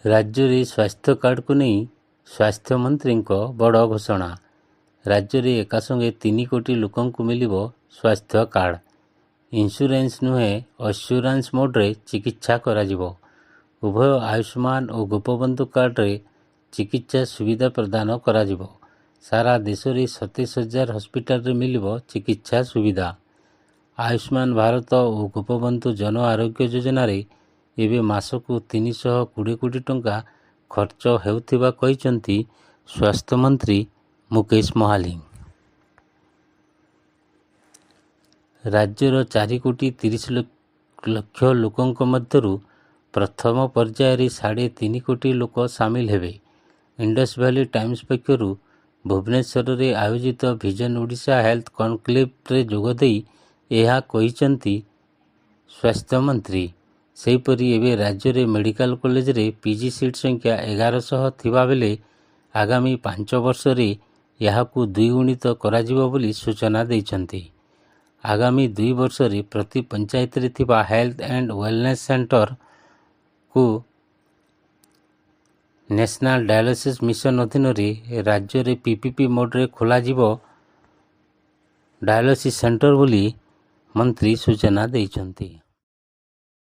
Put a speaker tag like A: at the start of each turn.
A: ରାଜ୍ୟରେ ସ୍ୱାସ୍ଥ୍ୟ କାର୍ଡକୁ ନେଇ ସ୍ୱାସ୍ଥ୍ୟମନ୍ତ୍ରୀଙ୍କ ବଡ଼ ଘୋଷଣା। ରାଜ୍ୟରେ ଏକାସଙ୍ଗେ 3 କୋଟି ଲୋକଙ୍କୁ ମିଳିବ ସ୍ୱାସ୍ଥ୍ୟ କାର୍ଡ। ଇନ୍ସୁରାନ୍ସ ନୁହେଁ, ଅସ୍ୟୁରାନ୍ସ ମୋଡ୍ରେ ଚିକିତ୍ସା କରାଯିବ। ଉଭୟ ଆୟୁଷ୍ମାନ ଓ ଗୋପବନ୍ଧୁ କାର୍ଡରେ ଚିକିତ୍ସା ସୁବିଧା ପ୍ରଦାନ କରାଯିବ। ସାରା ଦେଶରେ 27,000 ହସ୍ପିଟାଲରେ ମିଳିବ ଚିକିତ୍ସା ସୁବିଧା। ଆୟୁଷ୍ମାନ ଭାରତ ଓ ଗୋପବନ୍ଧୁ ଜନ ଆରୋଗ୍ୟ ଯୋଜନାରେ ଏବେ ମାସକୁ 320 କୋଟି ଟଙ୍କା ଖର୍ଚ୍ଚ ହେଉଥିବା କହିଛନ୍ତି ସ୍ୱାସ୍ଥ୍ୟମନ୍ତ୍ରୀ ମୁକେଶ ମହାଲିକ। ରାଜ୍ୟର 4 କୋଟି 30 ଲକ୍ଷ ଲୋକଙ୍କ ମଧ୍ୟରୁ ପ୍ରଥମ ପର୍ଯ୍ୟାୟରେ 3.5 କୋଟି ଲୋକ ସାମିଲ ହେବେ। ଇଣ୍ଡସ୍ ଭ୍ୟାଲି ଟାଇମ୍ସ ପକ୍ଷରୁ ଭୁବନେଶ୍ୱରରେ ଆୟୋଜିତ ଭିଜନ ଓଡ଼ିଶା ହେଲ୍ଥ କନକ୍ଲେଭରେ ଯୋଗଦେଇ ଏହା କହିଛନ୍ତି ସ୍ୱାସ୍ଥ୍ୟମନ୍ତ୍ରୀ। ସେହିପରି ଏବେ ରାଜ୍ୟରେ ମେଡିକାଲ କଲେଜରେ ପିଜି ସିଟ୍ ସଂଖ୍ୟା 1100 ଥିବାବେଳେ ଆଗାମୀ 5 ବର୍ଷରେ ଏହାକୁ ଦ୍ୱିଗୁଣିତ କରାଯିବ ବୋଲି ସୂଚନା ଦେଇଛନ୍ତି। ଆଗାମୀ 2 ବର୍ଷରେ ପ୍ରତି ପଞ୍ଚାୟତରେ ଥିବା ହେଲ୍ଥ ଆଣ୍ଡ ୱେଲନେସ୍ ସେଣ୍ଟରକୁ ନ୍ୟାସନାଲ ଡାୟାଲିସିସ୍ ମିଶନ ଅଧୀନରେ ରାଜ୍ୟରେ ପିପିପି ମୋଡରେ ଖୋଲାଯିବ ଡାୟାଲିସିସ୍ ସେଣ୍ଟର ବୋଲି ମନ୍ତ୍ରୀ ସୂଚନା ଦେଇଛନ୍ତି।